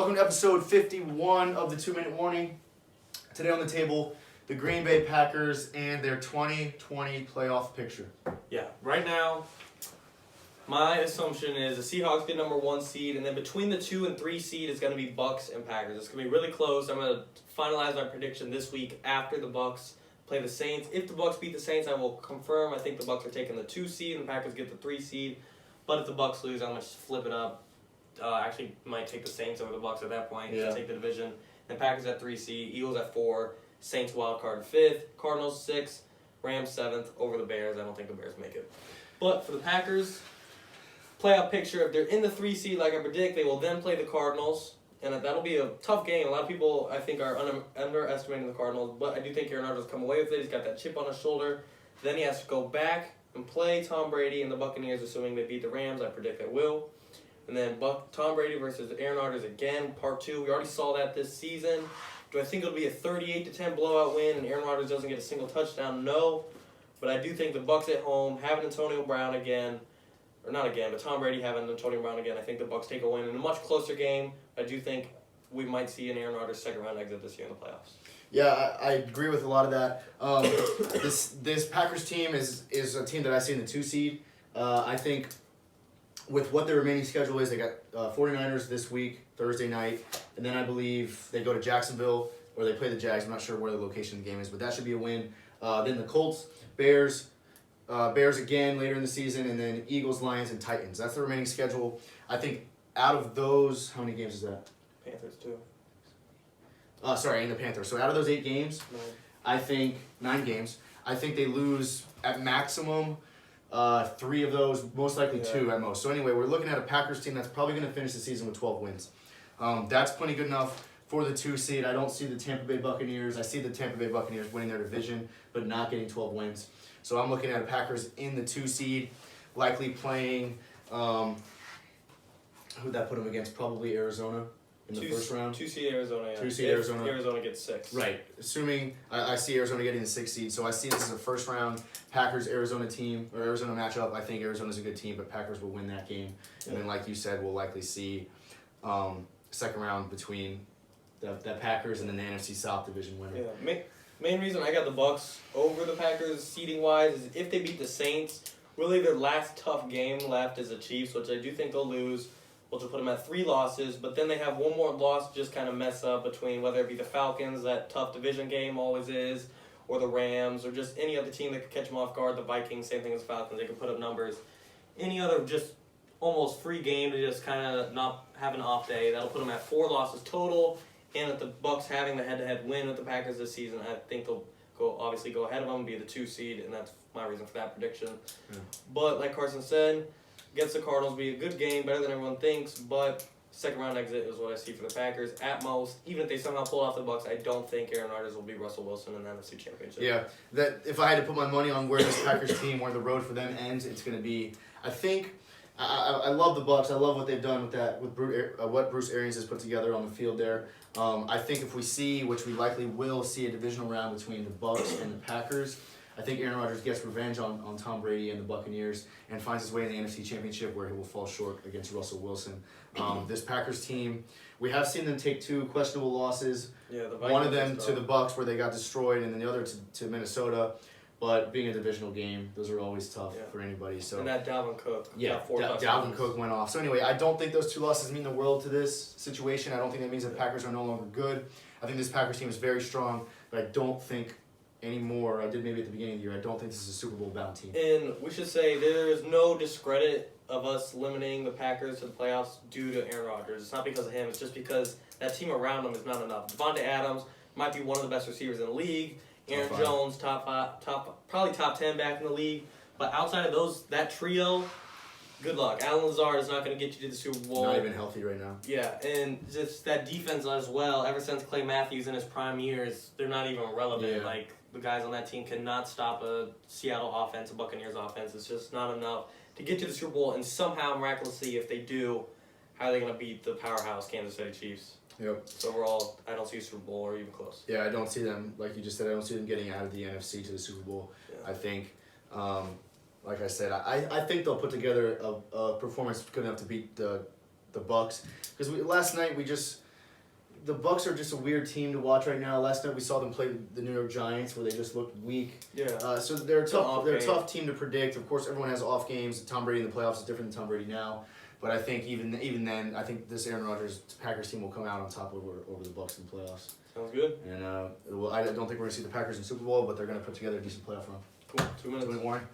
Welcome to episode 51 of the 2-Minute Warning. Today on the table, the Green Bay Packers and their 2020 playoff picture. Yeah, right now, my assumption is the Seahawks get number 1 seed, and then between the 2 and 3 seed is going to be Bucks and Packers. It's going to be really close. I'm going to finalize my prediction this week after the Bucks play the Saints. If the Bucks beat the Saints, I will confirm. I think the Bucks are taking the 2 seed and the Packers get the 3 seed. But if the Bucks lose, I'm going to flip it up. Actually, might take the Saints over the Bucks at that point. Yeah. Take the division. Then Packers at 3 seed, Eagles at 4, Saints wild card 5th, Cardinals 6th, Rams 7th over the Bears. I don't think the Bears make it. But for the Packers, playoff picture, if they're in the 3 seed like I predict, they will then play the Cardinals. And that'll be a tough game. A lot of people, I think, are underestimating the Cardinals. But I do think Aaron Rodgers will come away with it. He's got that chip on his shoulder. Then he has to go back and play Tom Brady and the Buccaneers, assuming they beat the Rams. I predict they will. And then Tom Brady versus Aaron Rodgers again, part 2. We already saw that this season. Do I think it'll be a 38-10 blowout win and Aaron Rodgers doesn't get a single touchdown? No. But I do think the Bucs at home, having Antonio Brown again, or not again, but Tom Brady having Antonio Brown again, I think the Bucs take a win in a much closer game. I do think we might see an Aaron Rodgers second-round exit this year in the playoffs. Yeah, I agree with a lot of that. This Packers team is a team that I see in the 2 seed. I think with what their remaining schedule is, they got 49ers this week, Thursday night, and then I believe they go to Jacksonville, or they play the Jags. I'm not sure where the location of the game is, but that should be a win. Then the Colts, Bears again later in the season, and then Eagles, Lions, and Titans. That's the remaining schedule. I think out of those, how many games is that? Panthers, too. And the Panthers. So out of those 8 games, 9. I think 9 games. I think they lose at maximum 3 of those, most likely 2 at most. So anyway, we're looking at a Packers team that's probably going to finish the season with 12 wins. That's plenty good enough for the 2 seed. I don't see the Tampa Bay Buccaneers. I see the Tampa Bay Buccaneers winning their division, but not getting 12 wins. So I'm looking at a Packers in the 2 seed, likely playing. Who'd that put them against? Probably Arizona in the first round. 2 seed Arizona. Yeah. 2 seed Arizona. Arizona gets 6. Right. Assuming I see Arizona getting the 6th seed, so I see this as a first round Packers-Arizona team or Arizona matchup. I think Arizona's a good team, but Packers will win that game. And then, like you said, we'll likely see second round between the Packers and then the NFC South division winner. Yeah. Main reason I got the Bucs over the Packers seeding wise is if they beat the Saints, really their last tough game left is the Chiefs, which I do think they'll lose, which will put them at 3 losses. But then they have one more loss to just kind of mess up between whether it be the Falcons, that tough division game always is, or the Rams, or just any other team that could catch them off guard. The Vikings, same thing as the Falcons, they can put up numbers. Any other just almost free game to just kind of not have an off day, that'll put them at 4 losses total. And with the Bucs having the head-to-head win with the Packers this season, I think they'll go ahead of them, be the 2 seed, and that's my reason for that prediction. Yeah. But like Carson said, against the Cardinals, be a good game, better than everyone thinks, but second round exit is what I see for the Packers at most. Even if they somehow pull off the Bucs, I don't think Aaron Rodgers will be Russell Wilson in the NFC Championship. Yeah, that if I had to put my money on where this Packers team, where the road for them ends, it's going to be. I think I love the Bucs. I love what they've done with what Bruce Arians has put together on the field there. I think if we see, which we likely will see, a divisional round between the Bucs and the Packers, I think Aaron Rodgers gets revenge on Tom Brady and the Buccaneers and finds his way in the NFC Championship where he will fall short against Russell Wilson. This Packers team, we have seen them take 2 questionable losses. Yeah, one of them to the Bucs where they got destroyed, and then the other to Minnesota. But being a divisional game, those are always tough for anybody. So and that Dalvin Cook. Yeah, Dalvin Cook went off. So anyway, I don't think those 2 losses mean the world to this situation. I don't think that means the Packers are no longer good. I think this Packers team is very strong, but I don't think anymore. I did maybe at the beginning of the year. I don't think this is a Super Bowl bound team. And we should say there is no discredit of us limiting the Packers to the playoffs due to Aaron Rodgers. It's not because of him. It's just because that team around him is not enough. Davante Adams might be one of the best receivers in the league. Aaron Jones, probably top 10 back in the league. But outside of that trio, good luck. Allen Lazard is not going to get you to the Super Bowl. Not even healthy right now. Yeah, and just that defense as well. Ever since Clay Matthews in his prime years, they're not even relevant. Yeah. Like, the guys on that team cannot stop a Seattle offense, a Buccaneers offense. It's just not enough to get to the Super Bowl. And somehow, miraculously, if they do, how are they going to beat the powerhouse Kansas City Chiefs? Yep. So overall, I don't see a Super Bowl or even close. Yeah, I don't see them, like you just said, I don't see them getting out of the NFC to the Super Bowl. Yeah. I think, like I said, I think they'll put together a performance good enough to beat the Bucs. Because last night we just the Bucks are just a weird team to watch right now. Last night we saw them play the New York Giants, where they just looked weak. Yeah. So they're a It's an tough. off They're a game. tough team to predict. Of course, everyone has off games. Tom Brady in the playoffs is different than Tom Brady now. But I think even then, I think this Aaron Rodgers Packers team will come out on top over the Bucks in the playoffs. Sounds good. And I don't think we're gonna see the Packers in the Super Bowl, but they're gonna put together a decent playoff run. Cool. 2 minutes. 2-minute warning.